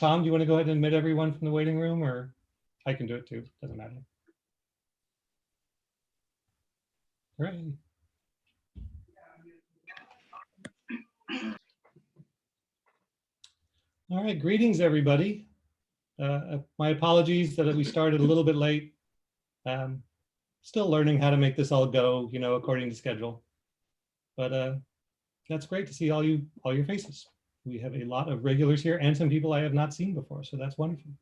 Tom, do you want to go ahead and admit everyone from the waiting room, or I can do it too, doesn't matter. Hooray. All right, greetings everybody. My apologies that we started a little bit late. Still learning how to make this all go, according to schedule. But that's great to see all your faces. We have a lot of regulars here and some people I have not seen before, so that's wonderful.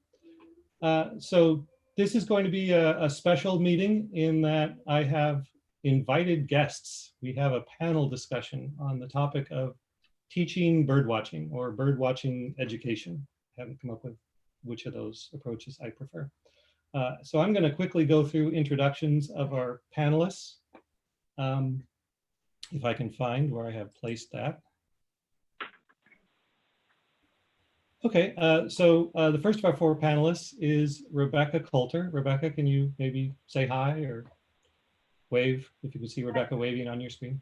So this is going to be a special meeting in that I have invited guests. We have a panel discussion on the topic of teaching birdwatching or birdwatching education. I haven't come up with which of those approaches I prefer. So I'm going to quickly go through introductions of our panelists. If I can find where I have placed that. Okay, so the first of our four panelists is Rebecca Coulter. Rebecca, can you maybe say hi or wave if you can see Rebecca waving on your screen?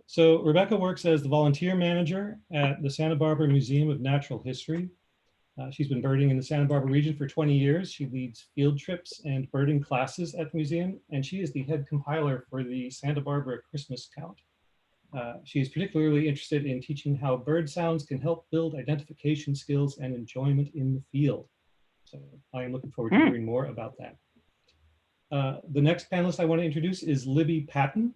So Rebecca works as the volunteer manager at the Santa Barbara Museum of Natural History. She's been birding in the Santa Barbara region for 20 years. She leads field trips and birding classes at the museum, and she is the head compiler for the Santa Barbara Christmas Count. She is particularly interested in teaching how bird sounds can help build identification skills and enjoyment in the field. So I am looking forward to hearing more about that. The next panelist I want to introduce is Libby Patten.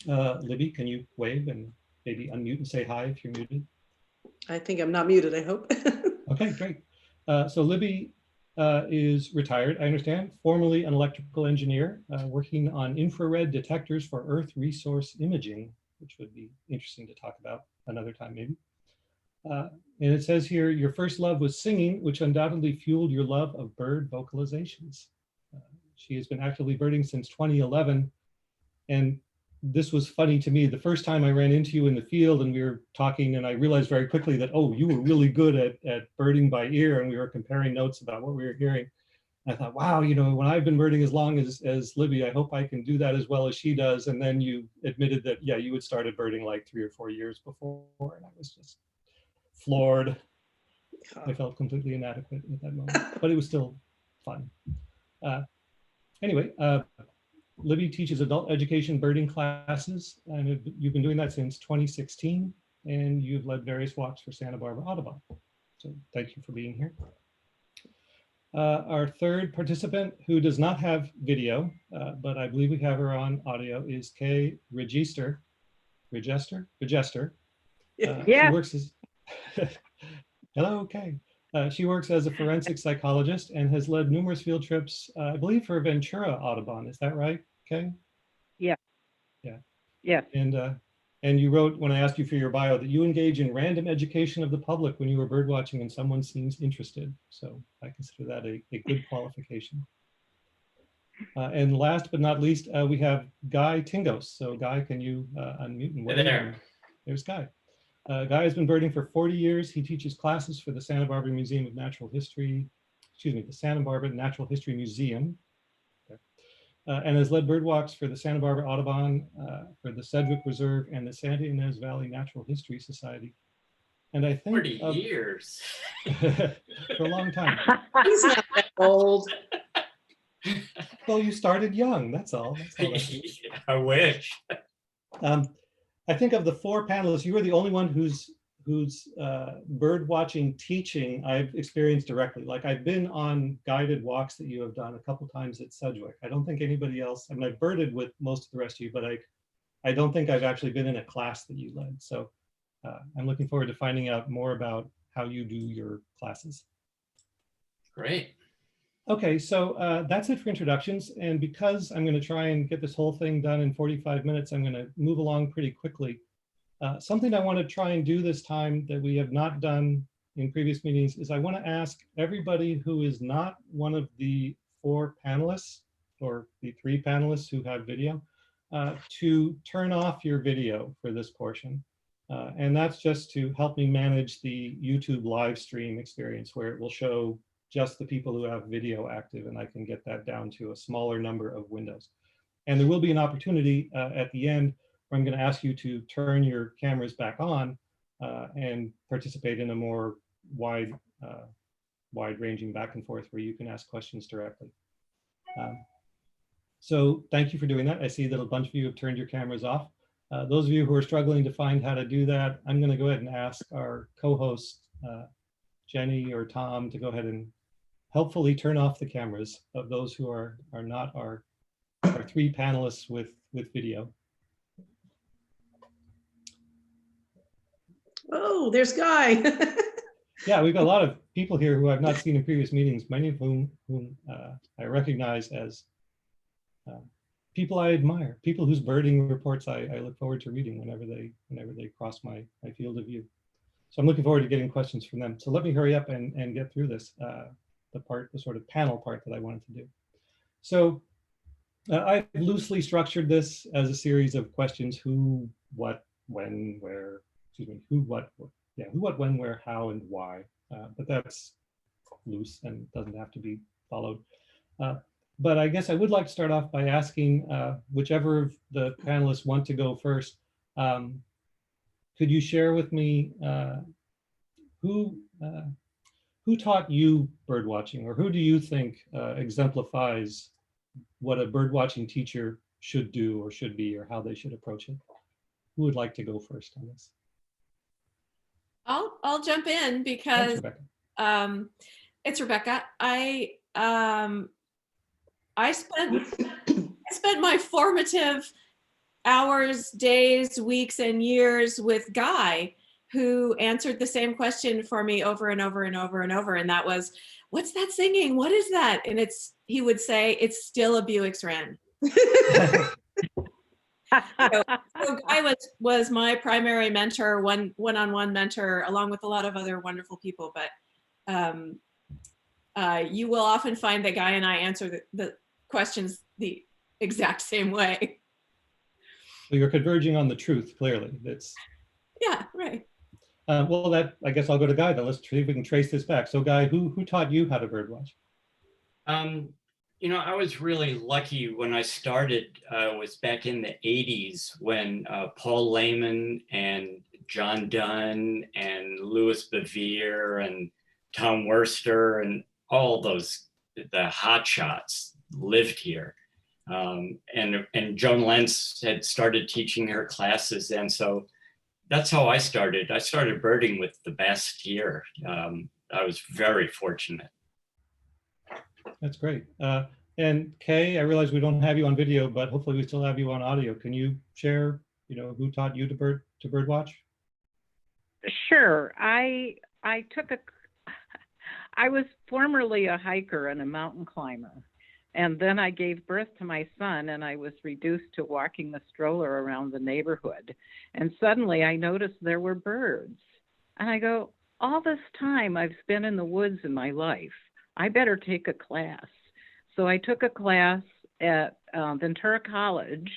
Libby, can you wave and maybe unmute and say hi if you're muted? I think I'm not muted, I hope. Okay, great. So Libby is retired, I understand, formerly an electrical engineer, working on infrared detectors for Earth resource imaging, which would be interesting to talk about another time maybe. And it says here, your first love was singing, which undoubtedly fueled your love of bird vocalizations. She has been actively birding since 2011. And this was funny to me. The first time I ran into you in the field and we were talking, and I realized very quickly that, oh, you were really good at birding by ear, and we were comparing notes about what we were hearing. And I thought, wow, when I've been birding as long as Libby, I hope I can do that as well as she does. And then you admitted that, yeah, you had started birding like 3 or 4 years before, and I was just floored. I felt completely inadequate at that moment, but it was still fun. Anyway, Libby teaches adult education birding classes, and you've been doing that since 2016, and you've led various walks for Santa Barbara Audubon. So thank you for being here. Our third participant, who does not have video, but I believe we have her on audio, is Kay Regester. Regester? Yeah. She works as hello, Kay. She works as a forensic psychologist and has led numerous field trips, I believe, for Ventura Audubon. Is that right, Kay? Yeah. Yeah. Yeah. And you wrote, when I asked you for your bio, that you engage in random education of the public when you were birdwatching and someone seems interested. So I consider that a good qualification. And last but not least, we have Guy Tingos. So Guy, can you unmute and wave? Hey there. There's Guy. Guy has been birding for 40 years. He teaches classes for the Santa Barbara Museum of Natural History, the Santa Barbara Natural History Museum, and has led bird walks for the Santa Barbara Audubon, for the Sedgwick Reserve, and the Santa Ynez Valley Natural History Society. And I think 40 years. for a long time. He's not that old. Well, you started young, that's all. That's all that is. I wish. I think of the 4 panelists, you were the only one whose bird watching teaching I've experienced directly. Like, I've been on guided walks that you have done a couple times at Sedgwick. I don't think anybody else, I mean, I've birded with most of the rest of you, but I don't think I've actually been in a class that you led. So I'm looking forward to finding out more about how you do your classes. Great. Okay, so that's it for introductions. And because I'm going to try and get this whole thing done in 45 minutes, I'm going to move along pretty quickly. Something I want to try and do this time that we have not done in previous meetings is I want to ask everybody who is not one of the 4 panelists or the 3 panelists who have video to turn off your video for this portion. And that's just to help me manage the YouTube live stream experience where it will show just the people who have video active, and I can get that down to a smaller number of windows. And there will be an opportunity at the end where I'm going to ask you to turn your cameras back on and participate in a more wide, wide-ranging back and forth where you can ask questions directly. So thank you for doing that. I see that a bunch of you have turned your cameras off. Those of you who are struggling to find how to do that, I'm going to go ahead and ask our co-host, Jenny or Tom, to go ahead and helpfully turn off the cameras of those who are not our three panelists with video. Oh, there's Guy. Yeah, we've got a lot of people here who I've not seen in previous meetings, many of whom I recognize as people I admire, people whose birding reports I look forward to reading whenever they cross my field of view. So I'm looking forward to getting questions from them. So let me hurry up and get through this, the sort of panel part that I wanted to do. So I've loosely structured this as a series of questions: who, what, when, where, excuse me, who, what, when, where, how, and why. But that's loose and doesn't have to be followed. But I guess I would like to start off by asking whichever of the panelists want to go first. Could you share with me who taught you bird watching, or who do you think exemplifies what a bird watching teacher should do or should be, or how they should approach it? Who would like to go first on this? I'll jump in because it's Rebecca. I spent my formative hours, days, weeks, and years with Guy, who answered the same question for me over and over and over and over. And that was, what's that singing? What is that? And he would say, it's still a Buick's Wren. So Guy was my primary mentor, one-on-one mentor, along with a lot of other wonderful people. But you will often find that Guy and I answer the questions the exact same way. So you're converging on the truth, clearly. Yeah, right. Well, I guess I'll go to Guy then. Let's see if we can trace this back. So Guy, who taught you how to birdwatch? You know, I was really lucky when I started. Was back in the 80s when Paul Lehman and John Dunn and Louis Bevere and Tom Worster and all those, the hot shots lived here. And Joan Lentz had started teaching her classes. And so that's how I started. I started birding with the best here. I was very fortunate. That's great. And Kay, I realize we don't have you on video, but hopefully we still have you on audio. Can you share, who taught you to birdwatch? Sure. I was formerly a hiker and a mountain climber. And then I gave birth to my son, and I was reduced to walking the stroller around the neighborhood. And suddenly I noticed there were birds. And I go, all this time I've spent in the woods in my life, I better take a class. So I took a class at Ventura College,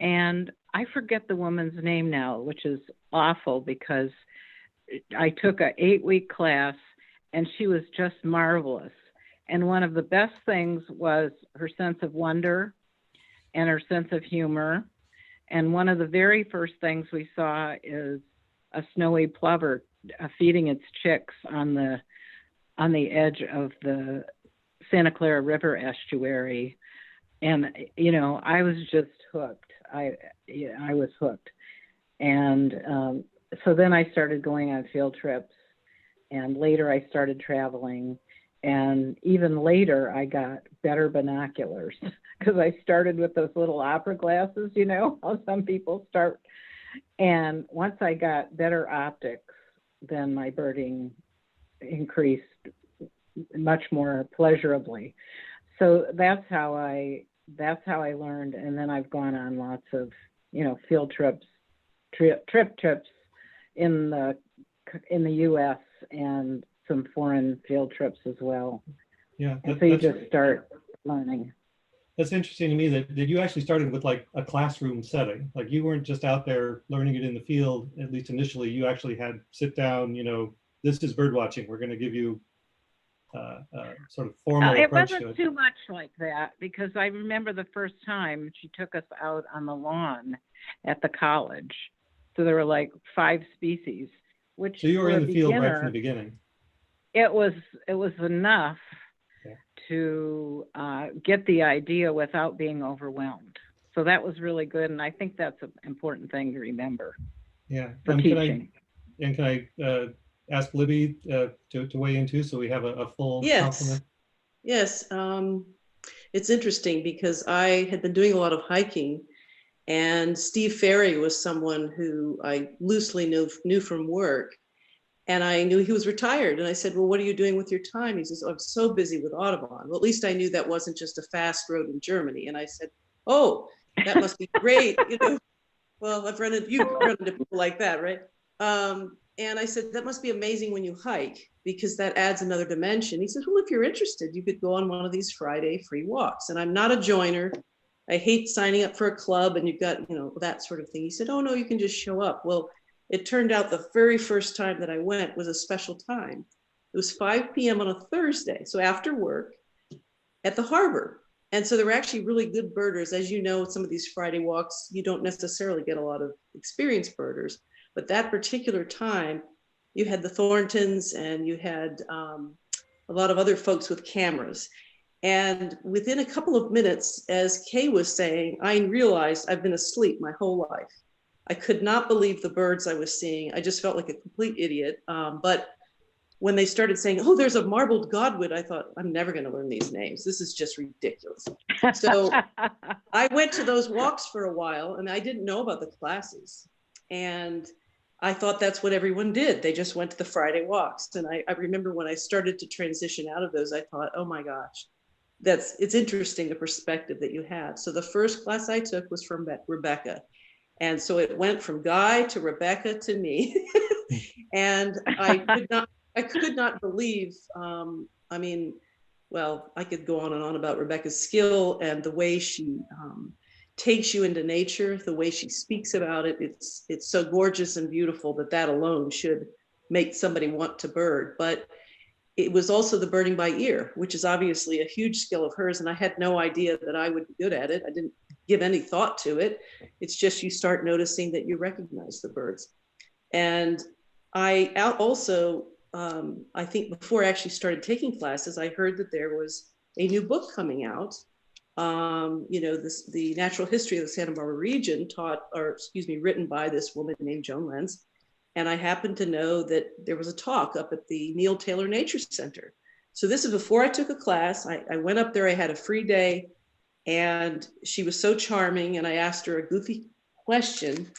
and I forget the woman's name now, which is awful because I took an 8-week class, and she was just marvelous. And one of the best things was her sense of wonder and her sense of humor. And one of the very first things we saw is a snowy plover feeding its chicks on the edge of the Santa Clara River estuary. And, I was just hooked. I was hooked. And so then I started going on field trips, and later I started traveling. And even later, I got better binoculars because I started with those little opera glasses, how some people start. And once I got better optics, then my birding increased much more pleasurably. So that's how I learned. And then I've gone on lots of, field trips, trips in the U.S. and some foreign field trips as well. Yeah. And so you just start learning. That's interesting to me that you actually started with like a classroom setting. Like you weren't just out there learning it in the field, at least initially. You actually had sit down, this is bird watching. We're going to give you sort of formal approach to it. It wasn't too much like that, because I remember the first time she took us out on the lawn at the college. So there were like 5 species. which So you were for in a the field right from beginner, the beginning. it was enough Yeah. to get the idea without being overwhelmed. So that was really good, and I think that's an important thing to remember Yeah. for teaching. Can I ask Libby to weigh in too, so we have a full Yes. complement? Yes. It's interesting because I had been doing a lot of hiking, and Steve Ferry was someone who I loosely knew from work. And I knew he was retired. And I said, well, what are you doing with your time? He says, oh, I'm so busy with Audubon. Well, at least I knew that wasn't just a fast road in Germany. And I said, oh, that must be great. You know, well, you've run into people like that, right? And I said, that must be amazing when you hike, because that adds another dimension. He says, well, if you're interested, you could go on one of these Friday free walks. And I'm not a joiner. I hate signing up for a club and you've got, you know, that sort of thing. He said, oh, no, you can just show up. Well, it turned out the very first time that I went was a special time. It was 5 p.m. on a Thursday, so after work at the harbor. And so there were actually really good birders. As you know, some of these Friday walks, you don't necessarily get a lot of experienced birders. But that particular time, you had the Thorntons and you had a lot of other folks with cameras. And within a couple of minutes, as Kay was saying, I realized I've been asleep my whole life. I could not believe the birds I was seeing. I just felt like a complete idiot. But when they started saying, oh, there's a marbled godwit, I thought, I'm never going to learn these names. This is just ridiculous. So I went to those walks for a while, and I didn't know about the classes. And I thought that's what everyone did. They just went to the Friday walks. And I remember when I started to transition out of those, I thought, oh my gosh, it's interesting, the perspective that you have. So the first class I took was from Rebecca. And so it went from Guy to Rebecca to me. And I could not believe, I mean, well, I could go on and on about Rebecca's skill and the way she takes you into nature, the way she speaks about it. It's so gorgeous and beautiful that alone should make somebody want to bird. But it was also the birding by ear, which is obviously a huge skill of hers. And I had no idea that I would be good at it. I didn't give any thought to it. It's just you start noticing that you recognize the birds. And I also, I think before I actually started taking classes, I heard that there was a new book coming out. You know, the natural history of the Santa Barbara region written by this woman named Joan Lenz. And I happened to know that there was a talk up at the Neil Taylor Nature Center. So this is before I took a class. I went up there, I had a free day, and she was so charming. And I asked her a goofy question,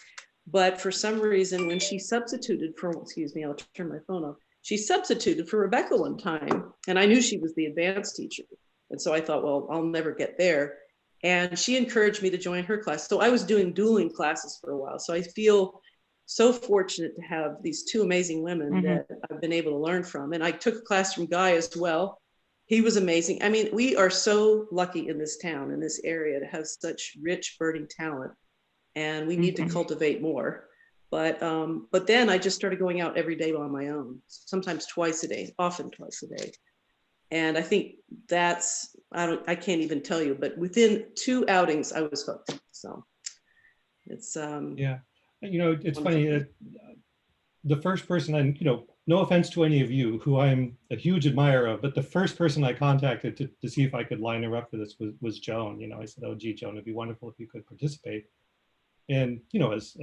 but for some reason, when she substituted for, excuse me, I'll turn my phone off. She substituted for Rebecca one time, and I knew she was the advanced teacher. And so I thought, well, I'll never get there. And she encouraged me to join her class. So I was doing dueling classes for a while. So I feel so fortunate to have these two amazing women that I've been able to learn from. And I took a class from Guy as well. He was amazing. I mean, we are so lucky in this town, in this area, to have such rich birding talent, and we need to cultivate more. But then I just started going out every day on my own, sometimes twice a day, often twice a day. And I think that's, I can't even tell you, but within 2 outings, I was hooked. So it's, yeah. You know, it's funny, the first person, and, you know, no offense to any of you who I'm a huge admirer of, but the first person I contacted to see if I could line her up for this was Joan. You know, I said, oh, gee, Joan, it'd be wonderful if you could participate. And, you know, as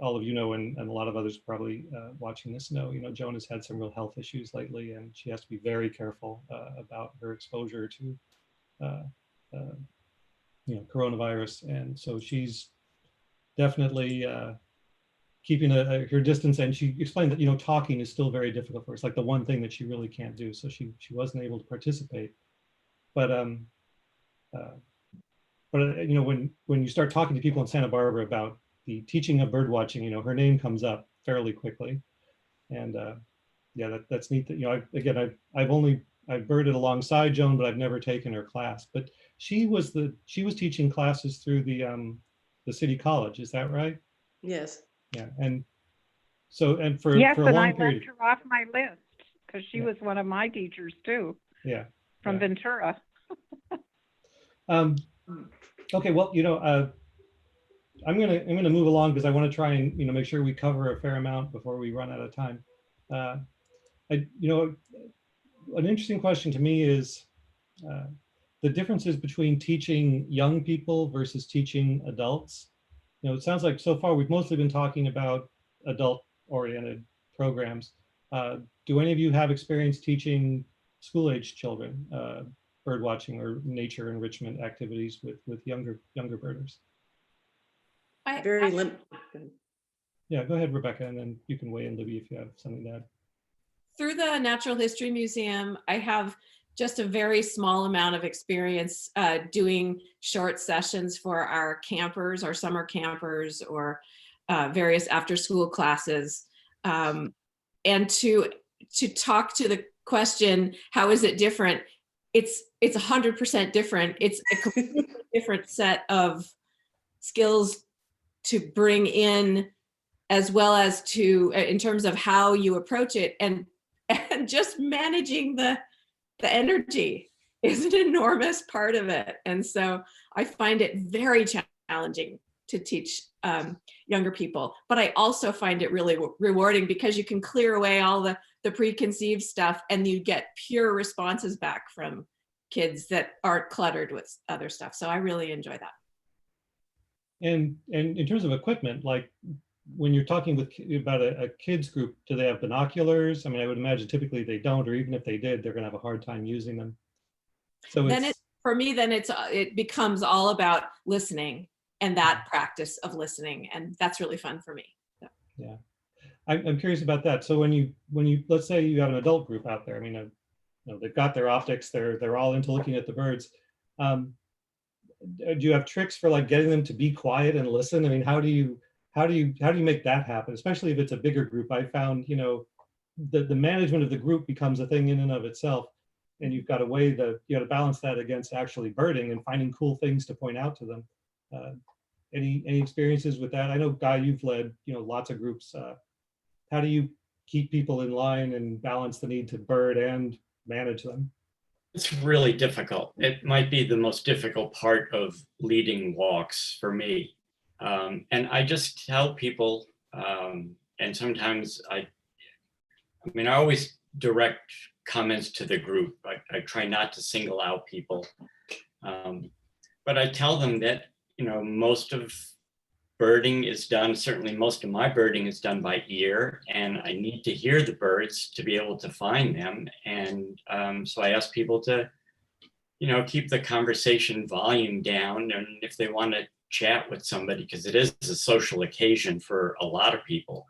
all of you know, and a lot of others probably watching this know, you know, Joan has had some real health issues lately, and she has to be very careful about her exposure to, you know, coronavirus. And so she's definitely keeping her distance. And she explained that, you know, talking is still very difficult for her. It's like the one thing that she really can't do. So she wasn't able to participate. But you know, when you start talking to people in Santa Barbara about the teaching of bird watching, you know, her name comes up fairly quickly. And yeah, that's neat that, you know, I've birded alongside Joan, but I've never taken her class. But she was teaching classes through the city college. Is that right? yes. Yeah. And so, and for Yes, a and long I period. left her off my list because she was one of my teachers too. Yeah. From yeah. Ventura. Okay, well, you know, I'm gonna move along because I want to try and make sure we cover a fair amount before we run out of time. An interesting question to me is the differences between teaching young people versus teaching adults. It sounds like so far we've mostly been talking about adult-oriented programs. Do any of you have experience teaching school-age children bird watching or nature enrichment activities with younger birders? Very limited. Yeah, go ahead, Rebecca, and then you can weigh in, Libby, if you have something to add. Through the Natural History Museum, I have just a very small amount of experience doing short sessions for our campers, our summer campers, or various after-school classes. And to talk to the question, how is it different? It's 100% different. It's a completely different set of skills to bring in, as well as to, in terms of how you approach it, and just managing the energy is an enormous part of it. And so I find it very challenging to teach younger people, but I also find it really rewarding because you can clear away all the preconceived stuff and you get pure responses back from kids that aren't cluttered with other stuff. So I really enjoy that. And in terms of equipment, like when you're talking about a kids group, do they have binoculars? I mean, I would imagine typically they don't, or even if they did, they're going to have a hard time using them. So then for me, it becomes all about listening and that practice of listening, and that's really fun for me. So. Yeah, I'm curious about that. So when you let's say you have an adult group out there, I mean, they've got their optics, they're all into looking at the birds. Do you have tricks for like getting them to be quiet and listen? I mean, how do you make that happen? Especially if it's a bigger group. I found, the management of the group becomes a thing in and of itself, and you've got to you got to balance that against actually birding and finding cool things to point out to them. Any experiences with that? I know, Guy, you've led, lots of groups. How do you keep people in line and balance the need to bird and manage them? It's really difficult. It might be the most difficult part of leading walks for me. And I just tell people, and sometimes I always direct comments to the group. I try not to single out people. But I tell them that, most of birding is done, certainly most of my birding is done by ear, and I need to hear the birds to be able to find them. And so I ask people to, keep the conversation volume down, and if they want to chat with somebody, because it is a social occasion for a lot of people,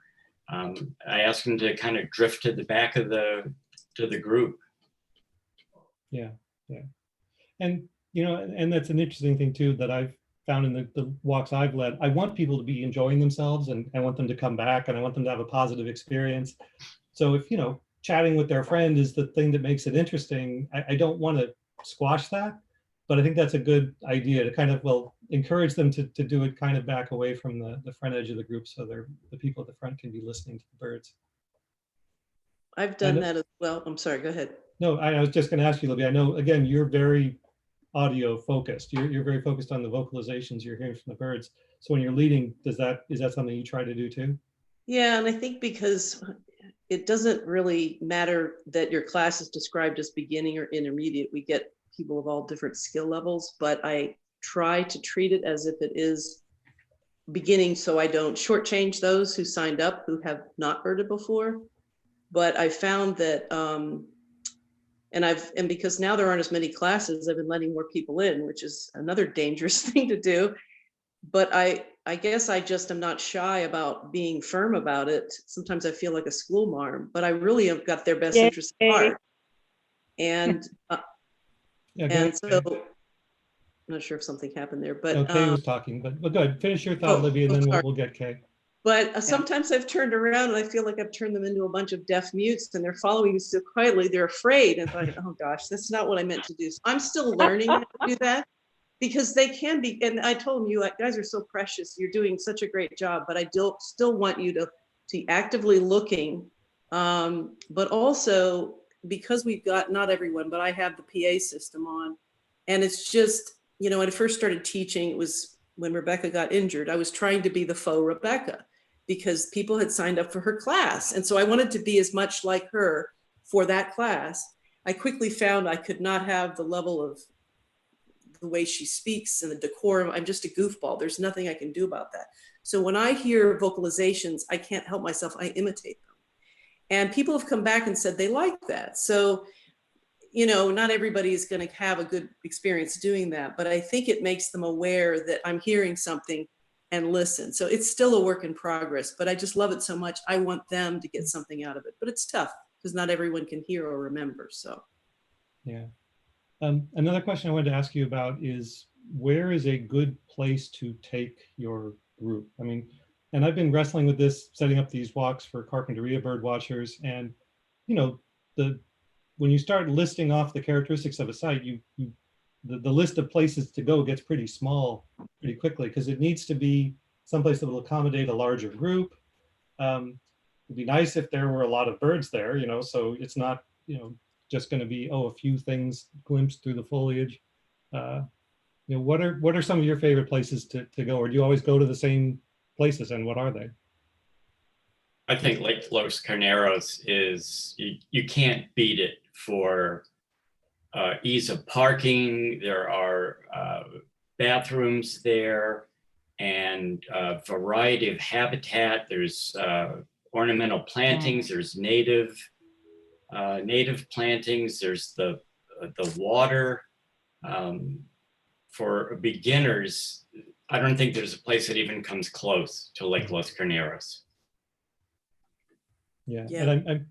I ask them to kind of drift to the back of the group. Yeah. And, and that's an interesting thing too, that I've found in the walks I've led. I want people to be enjoying themselves, and I want them to come back, and I want them to have a positive experience. So if, chatting with their friend is the thing that makes it interesting, I don't want to squash that, but I think that's a good idea to kind of, encourage them to do it kind of back away from the front edge of the group, so the people at the front can be listening to the birds. I've done that as well. I'm sorry, go ahead. No, I was just going to ask you, Libby, I know, again, you're very audio focused. You're very focused on the vocalizations you're hearing from the birds. So when you're leading, is that something you try to do too? Yeah, and I think because it doesn't really matter that your class is described as beginning or intermediate. We get people of all different skill levels, but I try to treat it as if it is beginning, so I don't shortchange those who signed up who have not birded before. But I found that and because now there aren't as many classes, I've been letting more people in, which is another dangerous thing to do. But I guess I just am not shy about being firm about it. Sometimes I feel like a school marm, but I really have got their best interest at heart. And so I'm not sure if something happened there, but Kay was talking, but go ahead, finish your thought, Libby, and then we'll get Kay. But sometimes I've turned around and I feel like I've turned them into a bunch of deaf mutes, and they're following me so quietly, they're afraid. And I thought, oh gosh, that's not what I meant to do. So I'm still learning how to do that, because they can be, and I told them, you guys are so precious, you're doing such a great job, but I still want you to be actively looking. But also, because we've got, not everyone, but I have the PA system on, and it's just, when I first started teaching, it was when Rebecca got injured, I was trying to be the faux Rebecca because people had signed up for her class. And so I wanted to be as much like her for that class. I quickly found I could not have the level of the way she speaks and the decorum. I'm just a goofball. There's nothing I can do about that. So when I hear vocalizations, I can't help myself. I imitate them. And people have come back and said they like that. So, you know, not everybody is going to have a good experience doing that, but I think it makes them aware that I'm hearing something and listen. So it's still a work in progress, but I just love it so much. I want them to get something out of it, but it's tough because not everyone can hear or remember. So, yeah. Another question I wanted to ask you about is, where is a good place to take your group? I mean, and I've been wrestling with this, setting up these walks for Carpinteria Birdwatchers, and you know, when you start listing off the characteristics of a site, the list of places to go gets pretty small pretty quickly, because it needs to be someplace that will accommodate a larger group. It'd be nice if there were a lot of birds there, you know, so it's not, you know, just going to be, oh, a few things glimpsed through the foliage. You know, what are some of your favorite places to go, or do you always go to the same places, and what are they? I think Lake Los Carneros is, you can't beat it for ease of parking. There are bathrooms there, and a variety of habitat. There's ornamental plantings, there's native plantings, there's the water. For beginners, I don't think there's a place that even comes close to Lake Los Carneros. Yeah, Yeah. and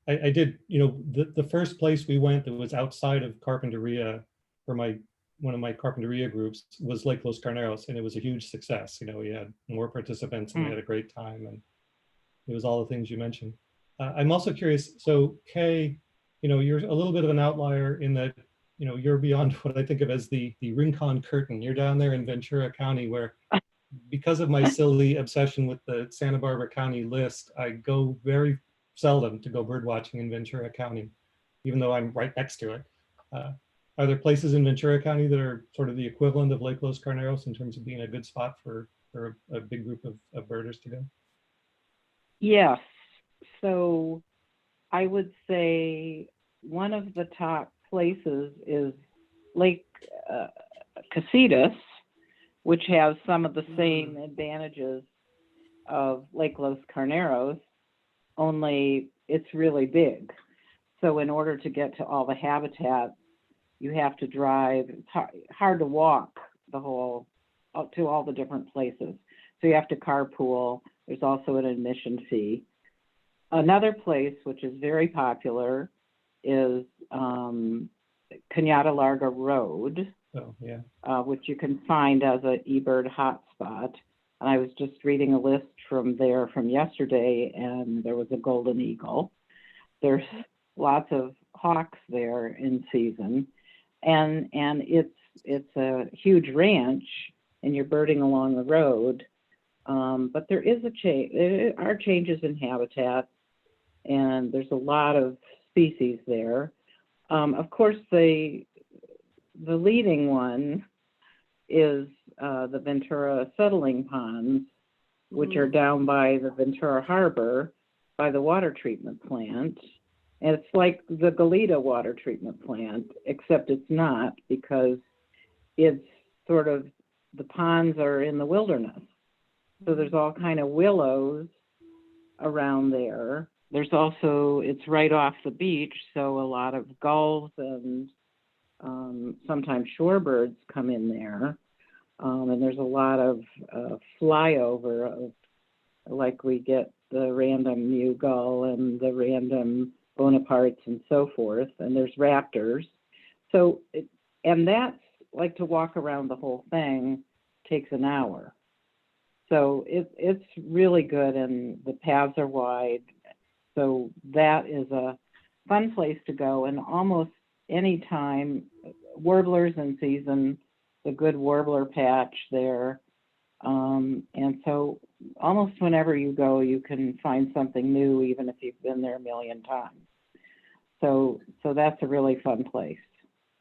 I did, you know, the first place we went that was outside of Carpinteria for one of my Carpinteria groups was Lake Los Carneros, and it was a huge success. You know, we had more participants and we had a great time, and it was all the things you mentioned. I'm also curious, so Kay, you know, you're a little bit of an outlier in that, you know, you're beyond what I think of as the Rincon curtain. You're down there in Ventura County, where because of my silly obsession with the Santa Barbara County list, I go very seldom to go bird watching in Ventura County, even though I'm right next to it. Are there places in Ventura County that are sort of the equivalent of Lake Los Carneros in terms of being a good spot for a big group of birders to go? Yes. So I would say one of the top places is Lake Casitas, which has some of the same advantages of Lake Los Carneros, only it's really big. So in order to get to all the habitat, you have to drive. It's hard to walk the whole to all the different places. So you have to carpool. There's also an admission fee. Another place which is very popular is Cañada Larga Road, Oh, yeah. which you can find as a eBird hotspot. And I was just reading a list from yesterday, and there was a golden eagle. There's lots of hawks there in season, and it's a huge ranch, and you're birding along the road. But there is there are changes in habitat, and there's a lot of species there. Of course, the leading one is the Ventura settling ponds, which are down by the Ventura Harbor, by the water treatment plant. And it's like the Goleta water treatment plant, except it's not, because it's sort of, the ponds are in the wilderness. So there's all kind of willows around there. There's also, it's right off the beach, so a lot of gulls and sometimes shorebirds come in there. And there's a lot of flyover of, like, we get the random Mew gull and the random Bonapartes and so forth, and there's raptors. So, and that's, like, to walk around the whole thing takes an hour. So it's really good, and the paths are wide. So that is a fun place to go, and almost any time, warblers in season, the good warbler patch there. And so almost whenever you go, you can find something new, even if you've been there a million times. So that's a really fun place.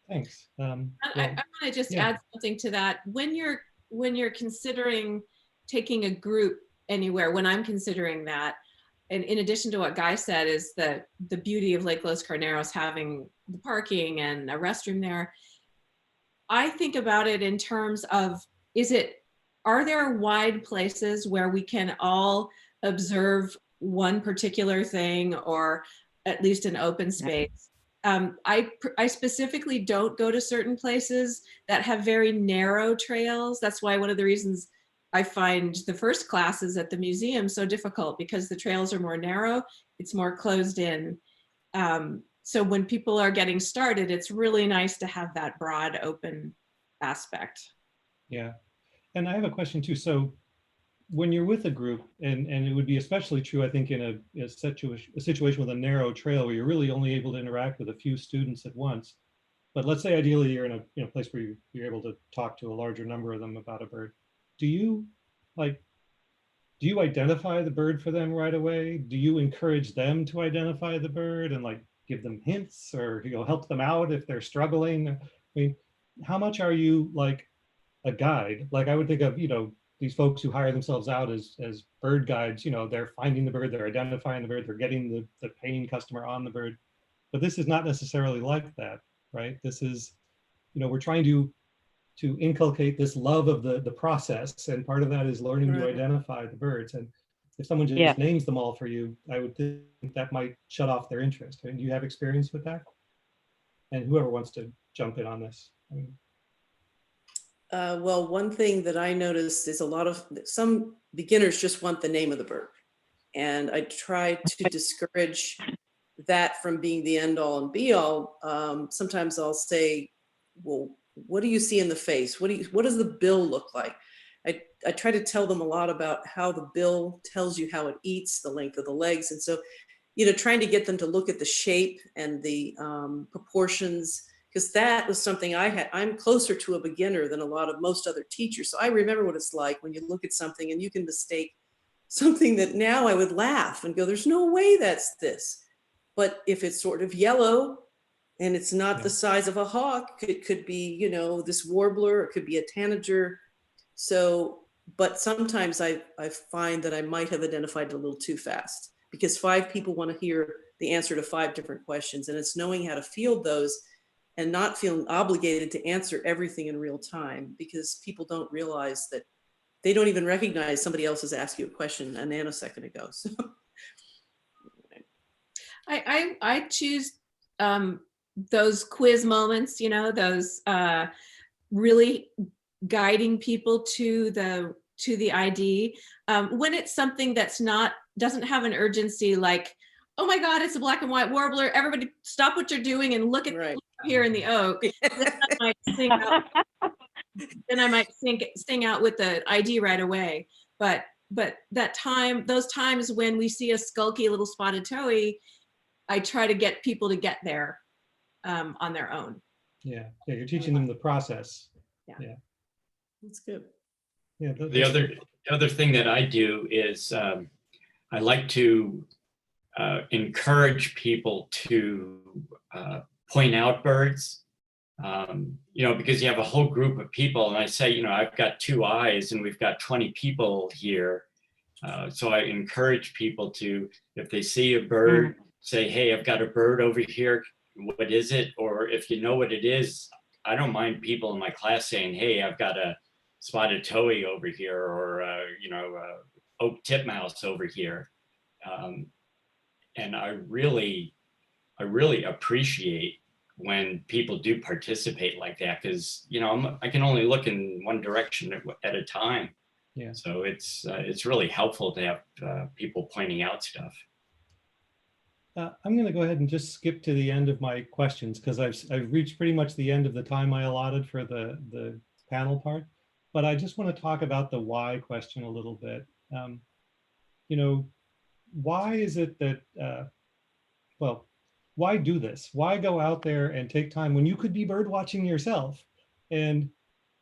Thanks. I want to just add something to that. When you're when you're considering taking a group anywhere, when I'm considering that, and in addition to what Guy said, is the beauty of Lake Los Carneros having the parking and a restroom there. I think about it in terms of, are there wide places where we can all observe one particular thing, or at least an open space? I specifically don't go to certain places that have very narrow trails. That's why one of the reasons I find the first classes at the museum so difficult, because the trails are more narrow, it's more closed in. So when people are getting started, it's really nice to have that broad open aspect. Yeah. And I have a question too. So when you're with a group, and it would be especially true, I think, in a situation with a narrow trail where you're really only able to interact with a few students at once. But let's say ideally you're in a place where you're able to talk to a larger number of them about a bird. Do you identify the bird for them right away? Do you encourage them to identify the bird and like give them hints, or help them out if they're struggling? I mean, how much are you like a guide? Like I would think of, these folks who hire themselves out as bird guides, they're finding the bird, they're identifying the bird, they're getting the paying customer on the bird. But this is not necessarily like that, right? This is, we're trying to inculcate this love of the process, and part of that is learning to identify the birds. And if someone just names them all for you, I would think that might shut off their interest. I mean, do you have experience with that? And whoever wants to jump in on this. Well, one thing that I noticed is some beginners just want the name of the bird. And I try to discourage that from being the end all and be all. Sometimes I'll say, well, what do you see in the face? What does the bill look like? I try to tell them a lot about how the bill tells you how it eats, the length of the legs. And so, trying to get them to look at the shape and the proportions, because that was something I'm closer to a beginner than most other teachers. So I remember what it's like when you look at something and you can mistake something that now I would laugh and go, there's no way that's this. But if it's sort of yellow and it's not the size of a hawk, it could be, this warbler, it could be a tanager. So, but sometimes I find that I might have identified it a little too fast, because 5 people want to hear the answer to 5 different questions. And it's knowing how to field those and not feeling obligated to answer everything in real time, because people don't realize that they don't even recognize somebody else has asked you a question a nanosecond ago. So I choose those quiz moments, those really guiding people to the ID. When it's something that's doesn't have an urgency, like, oh my God, it's a black and white warbler, everybody stop what you're doing and look at here in the oak. Then I might sing out with the ID right away. But those times when we see a skulky little spotted towhee, I try to get people to get there on their own. Yeah, you're teaching them the process. Yeah. That's good. Yeah. The other thing that I do is I like to encourage people to point out birds, because you have a whole group of people, and I say, I've got 2 eyes and we've got 20 people here. So I encourage people to, if they see a bird, say, hey, I've got a bird over here. What is it? Or if you know what it is, I don't mind people in my class saying, hey, I've got a spotted towhee over here, or oak titmouse over here. And I really appreciate when people do participate like that, because I can only look in one direction at a time. Yeah. So it's really helpful to have people pointing out stuff. I'm going to go ahead and just skip to the end of my questions, because I've reached pretty much the end of the time I allotted for the panel part. But I just want to talk about the why question a little bit. Why is it that, why do this? Why go out there and take time when you could be bird watching yourself and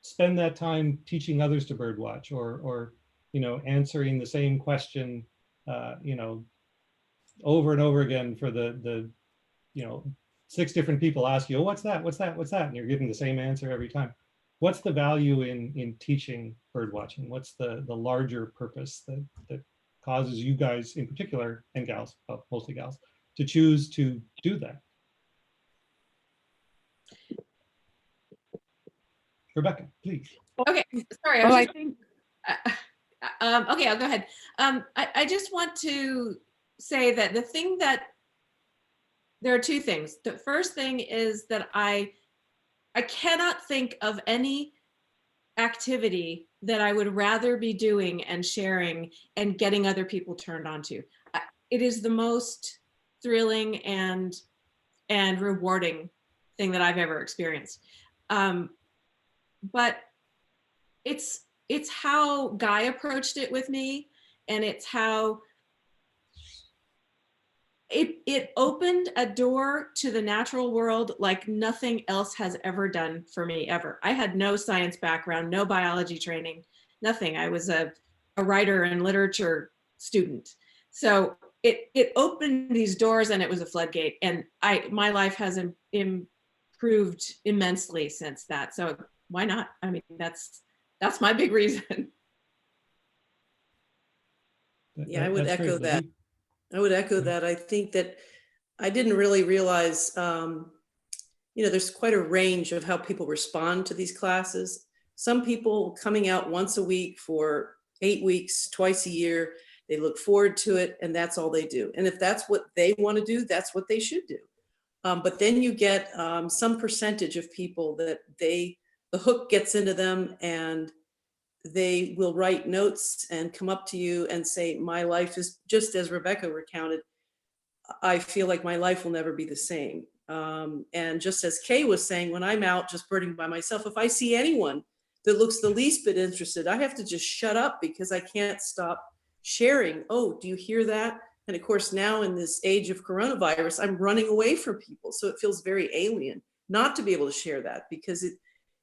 spend that time teaching others to bird watch, or answering the same question, over and over again for the 6 different people ask you, oh, what's that? What's that? What's that? And you're giving the same answer every time. what's the value in teaching bird watching? What's the larger purpose that causes you guys in particular, and gals, mostly gals, to choose to do that? Rebecca, please. Okay, sorry. Well, was I just- think okay, I'll go ahead. I just want to say that there are two things. The first thing is that I cannot think of any activity that I would rather be doing and sharing and getting other people turned on to. It is the most thrilling and rewarding thing that I've ever experienced. But it's how Guy approached it with me, and it's how it opened a door to the natural world like nothing else has ever done for me ever. I had no science background, no biology training, nothing. I was a writer and literature student. So it opened these doors, and it was a floodgate, and my life has improved immensely since that. So why not? I mean, that's my big reason. Yeah, I would That's great, echo that. Libby. I would echo that. I think that I didn't really realize, there's quite a range of how people respond to these classes. Some people coming out once a week for 8 weeks, twice a year, they look forward to it, and that's all they do. And if that's what they want to do, that's what they should do. But then you get some percentage of people that the hook gets into them, and they will write notes and come up to you and say, my life is just as Rebecca recounted. I feel like my life will never be the same. And just as Kay was saying, when I'm out just birding by myself, if I see anyone that looks the least bit interested, I have to just shut up because I can't stop sharing. Oh, do you hear that? And of course, now in this age of coronavirus, I'm running away from people. So it feels very alien not to be able to share that, because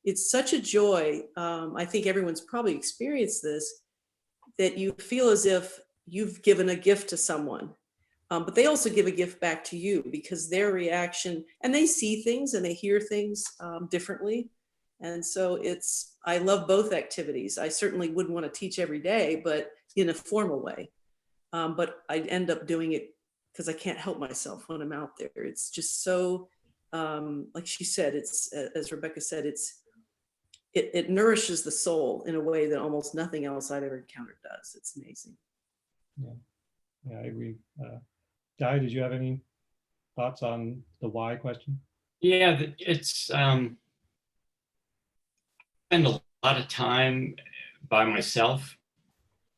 it's such a joy. I think everyone's probably experienced this, that you feel as if you've given a gift to someone, but they also give a gift back to you, because their reaction, and they see things and they hear things differently. And so I love both activities. I certainly wouldn't want to teach every day, but in a formal way. But I end up doing it because I can't help myself when I'm out there. It's just so, like she said, it's, as Rebecca said, it nourishes the soul in a way that almost nothing else I've ever encountered does. It's amazing. Yeah, I agree. Guy, did you have any thoughts on the why question? Yeah, it's spend a lot of time by myself.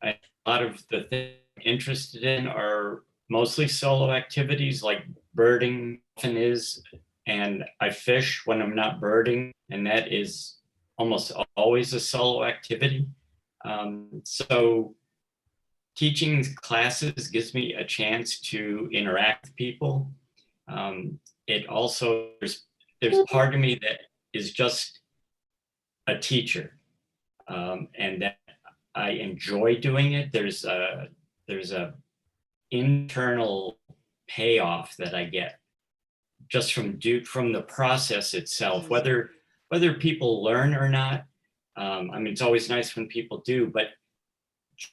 A lot of the things I'm interested in are mostly solo activities, like birding often is, and I fish when I'm not birding, and that is almost always a solo activity. So teaching classes gives me a chance to interact with people. It also, there's part of me that is just a teacher, and that I enjoy doing it. There's a internal payoff that I get just from the process itself, whether people learn or not. I mean, it's always nice when people do, but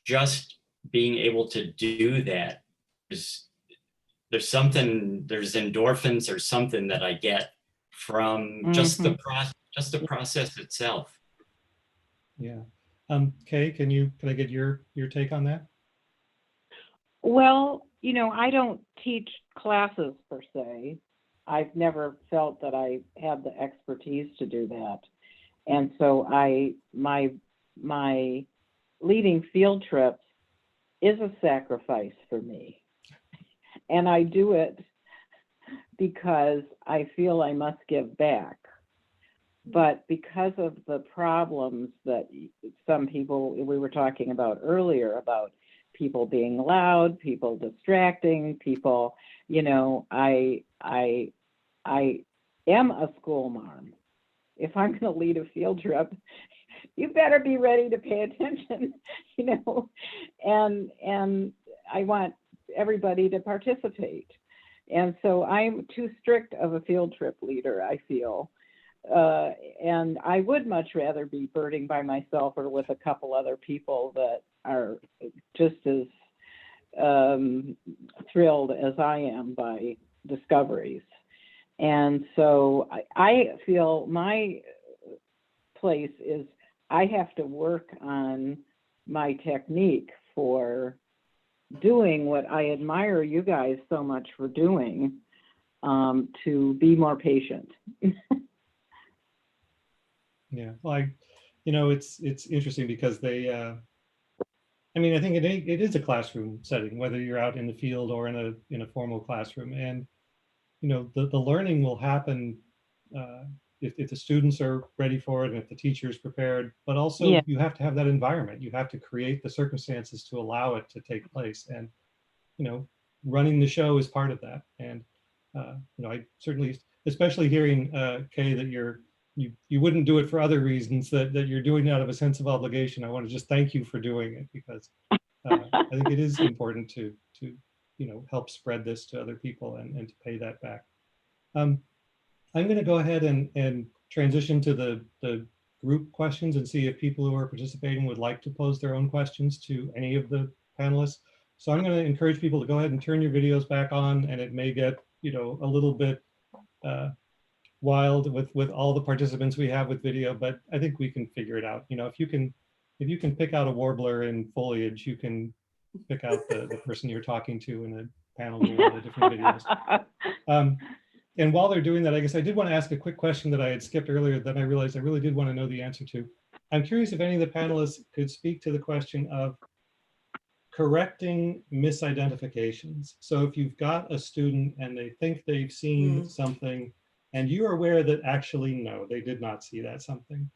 just being able to do that, there's endorphins or something that I get from just the process itself. Yeah. Kay, can I get your take on that? Well, I don't teach classes per se. I've never felt that I had the expertise to do that. And so my leading field trips is a sacrifice for me. And I do it because I feel I must give back. But because of the problems that some people, we were talking about earlier, about people being loud, people distracting, people, I am a school mom. If I'm going to lead a field trip, you better be ready to pay attention, and I want everybody to participate. And so I'm too strict of a field trip leader, I feel. and I would much rather be birding by myself or with a couple other people that are just as thrilled as I am by discoveries. And so I feel my place is I have to work on my technique for doing what I admire you guys so much for doing, to be more patient. Yeah, well, it's interesting because they, I mean, I think it is a classroom setting, whether you're out in the field or in a formal classroom, and the learning will happen if the students are ready for it and if the teacher is prepared. But also, you have to have that environment. You have to create the circumstances to allow it to take place, and running the show is part of that. And I certainly, especially hearing Kay, that you wouldn't do it for other reasons, that you're doing it out of a sense of obligation. I want to just thank you for doing it, because I think it is important to help spread this to other people and to pay that back. I'm going to go ahead and transition to the group questions and see if people who are participating would like to pose their own questions to any of the panelists. So I'm going to encourage people to go ahead and turn your videos back on, and it may get a little bit wild with all the participants we have with video, but I think we can figure it out. If you can pick out a warbler in foliage, you can pick out the person you're talking to in a panel with a lot of different videos. And while they're doing that, I guess I did want to ask a quick question that I had skipped earlier that I realized I really did want to know the answer to. I'm curious if any of the panelists could speak to the question of correcting misidentifications. So if you've got a student and they think they've seen something, and you're aware that actually, no, they did not see that something,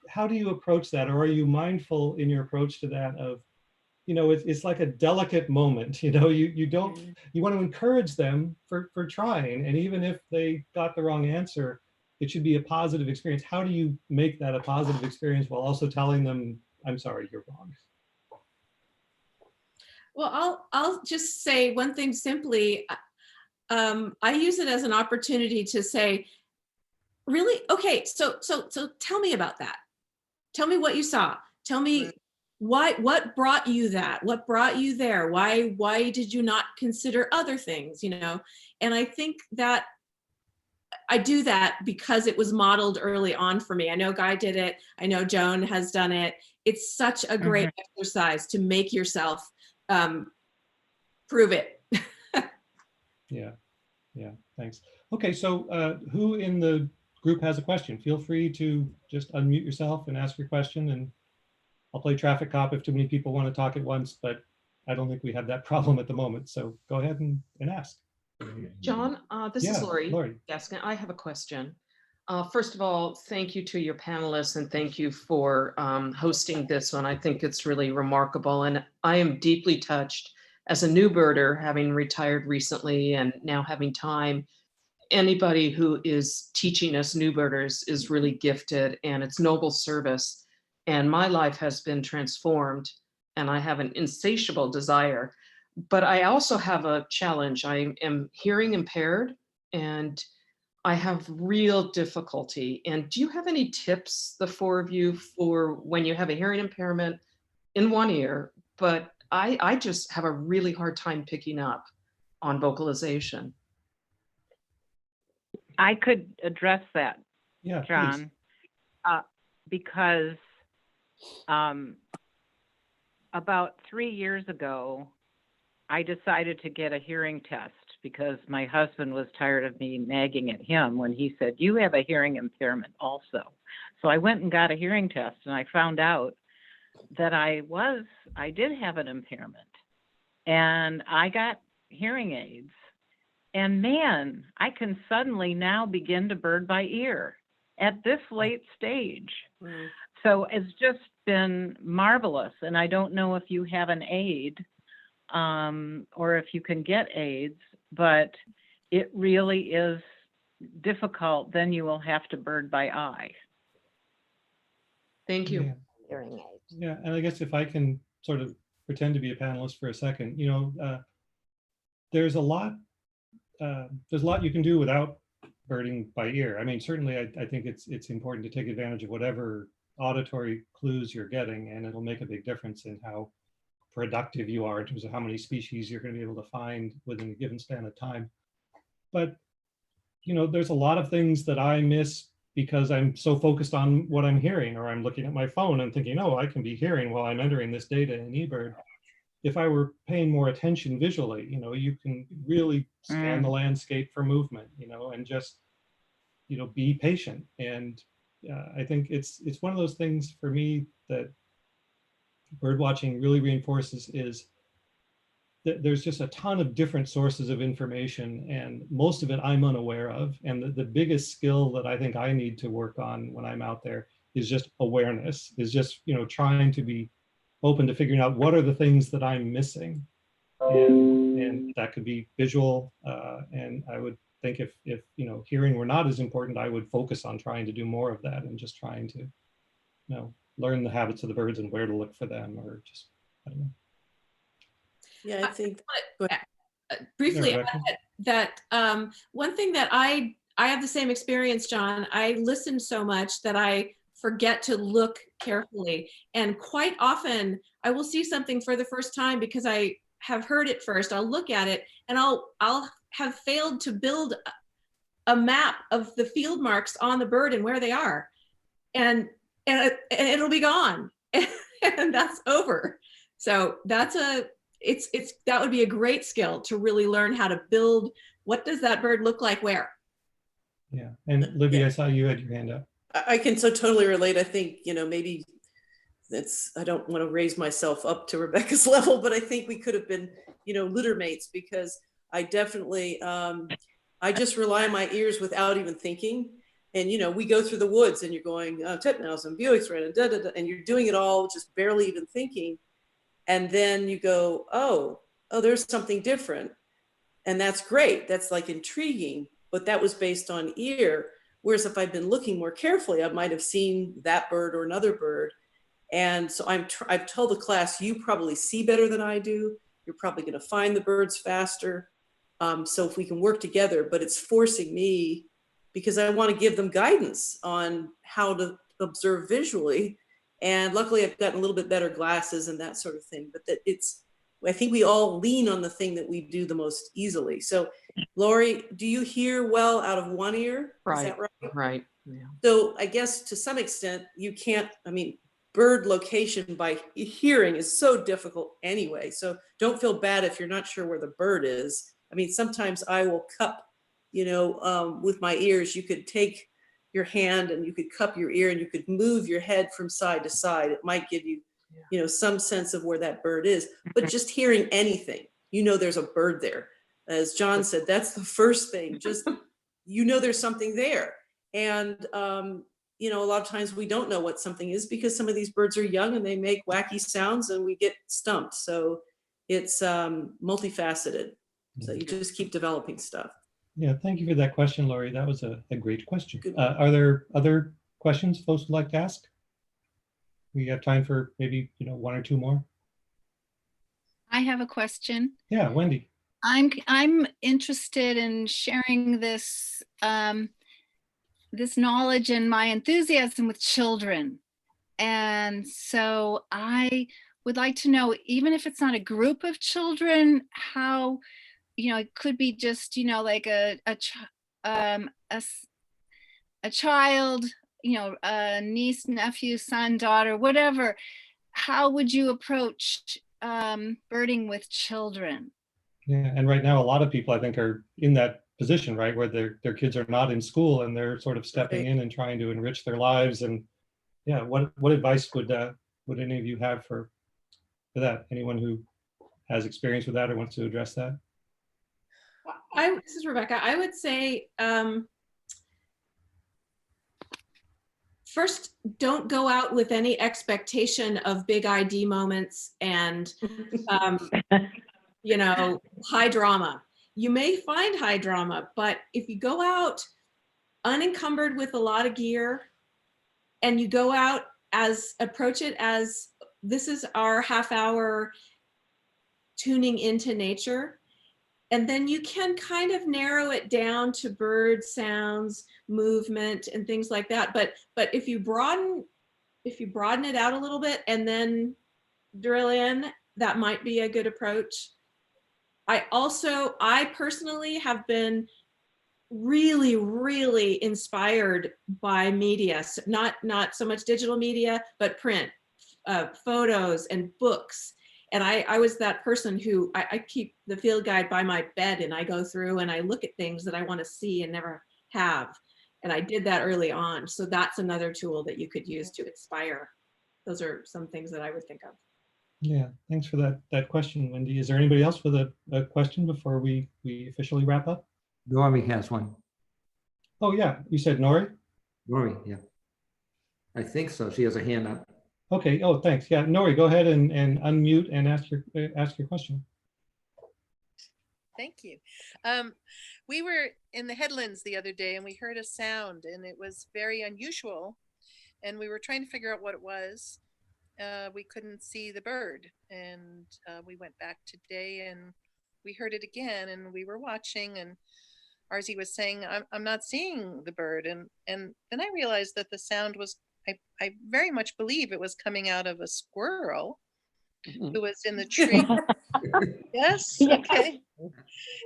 how do you approach that? Or are you mindful in your approach to that of, it's like a delicate moment, you want to encourage them for trying. And even if they got the wrong answer, it should be a positive experience. How do you make that a positive experience while also telling them, I'm sorry, you're wrong? Well, I'll just say one thing simply. I use it as an opportunity to say, really? Okay, so tell me about that. Tell me what you saw. Tell me what brought you that? What brought you there? Why did you not consider other things? And I think that I do that because it was modeled early on for me. I know Guy did it. I know Joan has done it. It's such a great exercise to make yourself prove it. Yeah, thanks. Okay, so who in the group has a question? Feel free to just unmute yourself and ask your question, and I'll play traffic cop if too many people want to talk at once, but I don't think we have that problem at the moment. So go ahead and ask. John, this is Lori. Lori. Gaskin. I have a question. First of all, thank you to your panelists, and thank you for hosting this one. I think it's really remarkable, and I am deeply touched as a new birder, having retired recently and now having time. Anybody who is teaching us new birders is really gifted, and it's noble service. And my life has been transformed, and I have an insatiable desire. But I also have a challenge. I am hearing impaired, and I have real difficulty. And do you have any tips, the four of you, for when you have a hearing impairment in one ear, but I just have a really hard time picking up on vocalization? I could address that, Yeah, John, because about 3 years ago, I decided to get a hearing test because my husband was tired of me nagging at him when he said, you have a hearing impairment also. So I went and got a hearing test, and I found out that I did have an impairment, and I got hearing aids. And man, I can suddenly now begin to bird by ear at this late stage. So it's just been marvelous. And I don't know if you have an aid or if you can get aids, but it really is difficult. Then you will have to bird by eye. Thank you. Yeah. Hearing aids. Yeah, and I guess if I can sort of pretend to be a panelist for a second, there's a lot you can do without birding by ear. I mean, certainly I think it's important to take advantage of whatever auditory clues you're getting, and it'll make a big difference in how productive you are in terms of how many species you're going to be able to find within a given span of time. But, you know, there's a lot of things that I miss because I'm so focused on what I'm hearing, or I'm looking at my phone and thinking, oh, I can be hearing while I'm entering this data in eBird. If I were paying more attention visually, you know, you can really scan the landscape for movement, you know, and just, you know, be patient. And I think it's one of those things for me that bird watching really reinforces is that there's just a ton of different sources of information, and most of it I'm unaware of. And the biggest skill that I think I need to work on when I'm out there is just awareness, is just, you know, trying to be open to figuring out what are the things that I'm missing. And that could be visual. And I would think if you know, hearing were not as important, I would focus on trying to do more of that and just trying to, you know, learn the habits of the birds and where to look for them, or just, I don't know. Yeah, I think. Briefly, Yeah, one thing that I have the same experience, John. I listen so much that I forget to look carefully. And quite often I will see something for the first time because I have heard it first. I'll look at it and I'll have failed to build a map of the field marks on the bird and where they are. And it'll be gone and that's over. So that's that would be a great skill to really learn how to build. What does that bird look like where? Yeah. And Libby, yeah. I saw you had your hand up. I can so totally relate. I think, you know, maybe I don't want to raise myself up to Rebecca's level, but I think we could have been, you know, litter mates, because I definitely, I just rely on my ears without even thinking. And, you know, we go through the woods and you're going, titmouse and Buick's right, and da, da, da, and you're doing it all just barely even thinking. And then you go, oh, there's something different. And that's great. That's like intriguing, but that was based on ear. Whereas if I'd been looking more carefully, I might have seen that bird or another bird. And so I've told the class, you probably see better than I do. You're probably going to find the birds faster. So if we can work together, but it's forcing me, because I want to give them guidance on how to observe visually. And luckily I've gotten a little bit better glasses and that sort of thing, but that I think we all lean on the thing that we do the most easily. So Lori, do you hear well out of one ear? Right. Is that right? Right. Yeah. So I guess to some extent you can't, I mean, bird location by hearing is so difficult anyway. So don't feel bad if you're not sure where the bird is. I mean, sometimes I will cup, you know, with my ears. You could take your hand and you could cup your ear and you could move your head from side to side. It might give you, you know, some sense of where that bird is. But just hearing anything, you know, there's a bird there. As John said, that's the first thing. Just, you know, there's something there. And, you know, a lot of times we don't know what something is because some of these birds are young and they make wacky sounds and we get stumped. So it's multifaceted. So you just keep developing stuff. Yeah, thank you for that question, Lori. That was a great question. Are there other questions folks would like to ask? We have time for maybe, you know, one or two more. I have a question. Yeah, Wendy. I'm interested in sharing this this knowledge and my enthusiasm with children. And so I would like to know, even if it's not a group of children, how, you know, it could be just, you know, like a child, you know, a niece, nephew, son, daughter, whatever. How would you approach birding with children? Yeah, and right now a lot of people I think are in that position, right, where their kids are not in school and they're sort of stepping in and trying to enrich their lives. And yeah, what advice would any of you have for that? Anyone who has experience with that or wants to address that? This is Rebecca. I would say, first, don't go out with any expectation of big ID moments and, you know, high drama. You may find high drama, but if you go out unencumbered with a lot of gear and you go out approach it as this is our half hour tuning into nature, And then you can kind of narrow it down to bird sounds, movement, and things like that. But if you broaden it out a little bit and then drill in, that might be a good approach. I personally have been really, really inspired by media, not so much digital media, but print, photos and books. And I was that person who I keep the field guide by my bed, and I go through and I look at things that I want to see and never have. And I did that early on. So that's another tool that you could use to inspire. Those are some things that I would think of. Yeah, thanks for that question, Wendy. Is there anybody else with a question before we officially wrap up? Nori has one. Oh yeah, you said Nori? Nori, yeah. I think so. She has a hand up. Okay. Oh, thanks. Yeah, Nori, go ahead and unmute and ask your question. Thank you. We were in the headlands the other day and we heard a sound and it was very unusual. And we were trying to figure out what it was. We couldn't see the bird. And we went back today and we heard it again and we were watching, and Arzi was saying, I'm not seeing the bird. And then I realized that the sound was, I very much believe it was coming out of a squirrel who was in the tree. Yes. Okay.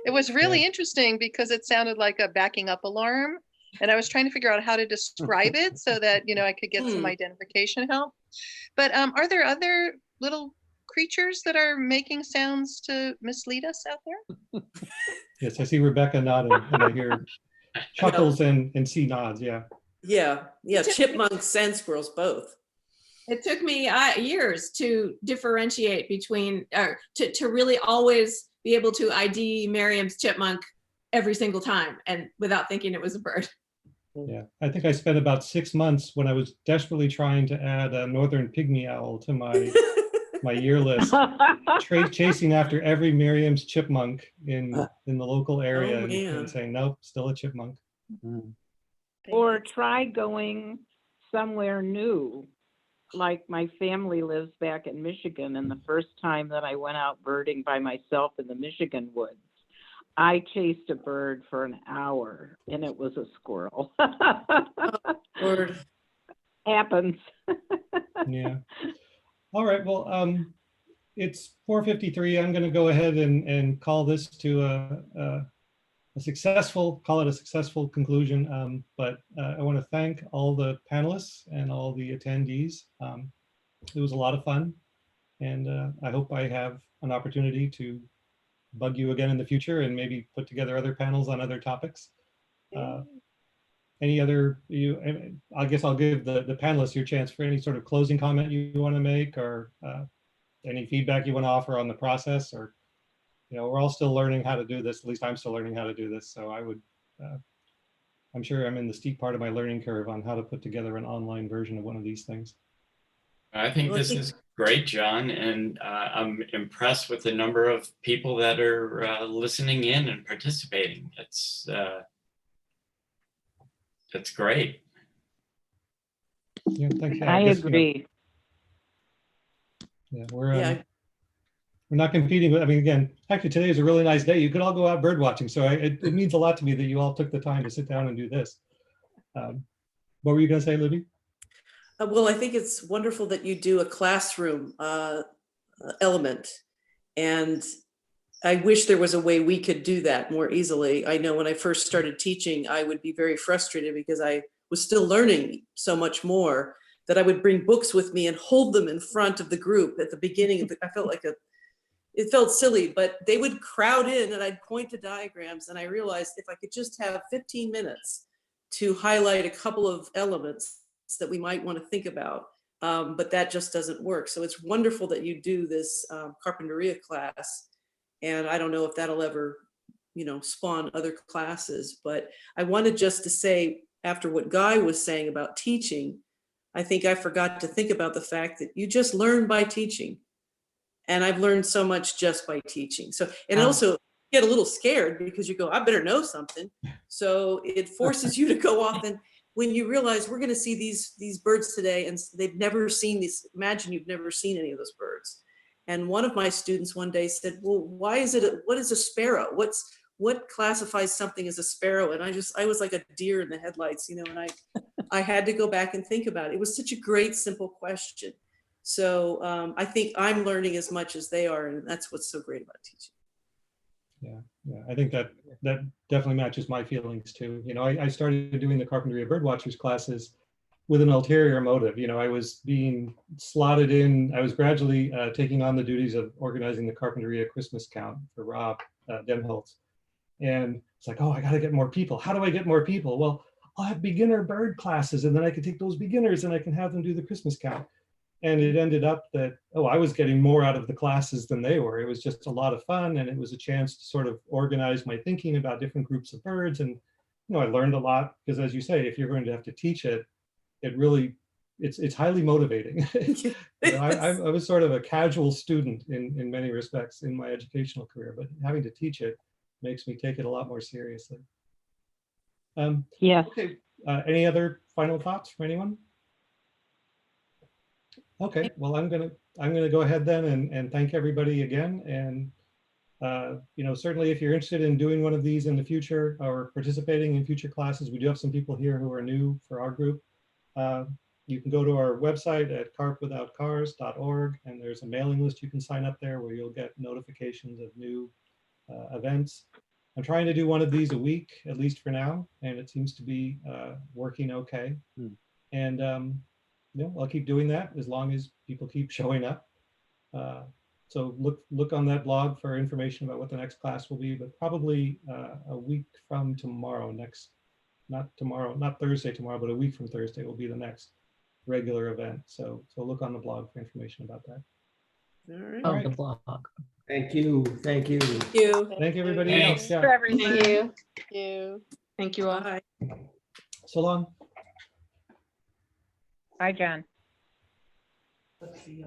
It was really interesting because it sounded like a backing up alarm. And I was trying to figure out how to describe it so that, I could get some identification help. But are there other little creatures that are making sounds to mislead us out there? Yes, I see Rebecca nodding, and I hear chuckles and see nods. Yeah. Yeah, chipmunks and squirrels both. It took me years to differentiate between, to really always be able to ID Miriam's chipmunk every single time and without thinking it was a bird. Yeah, I think I spent about 6 months when I was desperately trying to add a northern pygmy owl to my year list, chasing after every Miriam's chipmunk in the local area and saying, nope, still a chipmunk. Or try going somewhere new. Like my family lives back in Michigan, and the first time that I went out birding by myself in the Michigan woods, I chased a bird for an hour and it was a squirrel. Word. Happens. Yeah. All right. Well, it's 4:53. I'm going to go ahead and call this to a successful conclusion. But I want to thank all the panelists and all the attendees. It was a lot of fun, and I hope I have an opportunity to bug you again in the future and maybe put together other panels on other topics. Any other, I guess I'll give the panelists your chance for any sort of closing comment you want to make, or any feedback you want to offer on the process, or, we're all still learning how to do this. At least I'm still learning how to do this. So I would, I'm sure I'm in the steep part of my learning curve on how to put together an online version of one of these things. I think this is great, John, and I'm impressed with the number of people that are listening in and participating. That's great. Yeah, thanks. I agree. We're not competing with, again, actually today is a really nice day. You could all go out bird watching. So it means a lot to me that you all took the time to sit down and do this. What were you going to say, Libby? Well, I think it's wonderful that you do a classroom element. And I wish there was a way we could do that more easily. I know when I first started teaching, I would be very frustrated because I was still learning so much more that I would bring books with me and hold them in front of the group at the beginning. I felt like it felt silly, but they would crowd in and I'd point to diagrams, and I realized if I could just have 15 minutes to highlight a couple of elements that we might want to think about, but that just doesn't work. So it's wonderful that you do this Carpinteria class, and I don't know if that'll ever, spawn other classes, but I wanted just to say, after what Guy was saying about teaching, I think I forgot to think about the fact that you just learn by teaching. And I've learned so much just by teaching. So, and also get a little scared because you go, I better know something. So it forces you to go off, and when you realize we're going to see these birds today and they've never seen these, imagine you've never seen any of those birds. And one of my students one day said, well, what is a sparrow? What classifies something as a sparrow? And I was like a deer in the headlights, you know, and I had to go back and think about it. It was such a great, simple question. So I think I'm learning as much as they are, and that's what's so great about teaching. Yeah, I think that definitely matches my feelings too. You know, I started doing the Carpinteria Birdwatchers classes with an ulterior motive. You know, I was being slotted in. I was gradually taking on the duties of organizing the Carpinteria Christmas count for Rob Denholtz. And it's like, oh, I got to get more people. How do I get more people? Well, I'll have beginner bird classes, and then I can take those beginners and I can have them do the Christmas count. And it ended up that, oh, I was getting more out of the classes than they were. It was just a lot of fun, and it was a chance to sort of organize my thinking about different groups of birds. And, you know, I learned a lot because, as you say, if you're going to have to teach it, it's highly motivating. You know, I was sort of a casual student in many respects in my educational career, but having to teach it makes me take it a lot more seriously. Yes. Okay. Any other final thoughts from anyone? Okay, well, I'm gonna go ahead then and thank everybody again. And you know, certainly if you're interested in doing one of these in the future or participating in future classes, we do have some people here who are new for our group. You can go to our website at carpwithoutcars.org, and there's a mailing list you can sign up there where you'll get notifications of new events. I'm trying to do one of these a week, at least for now, and it seems to be working okay. And you know, I'll keep doing that as long as people keep showing up. So look on that blog for information about what the next class will be, but probably a week from tomorrow, not Thursday tomorrow, but a week from Thursday will be the next regular event. So look on the blog for information about that. All right. The blog. Thank you. Thank you. Thank you. Thank you, everybody Thanks. else. Yeah. For everything. Thank you. Thank you. Thank you all. Bye. So long. Bye, John. Let's see,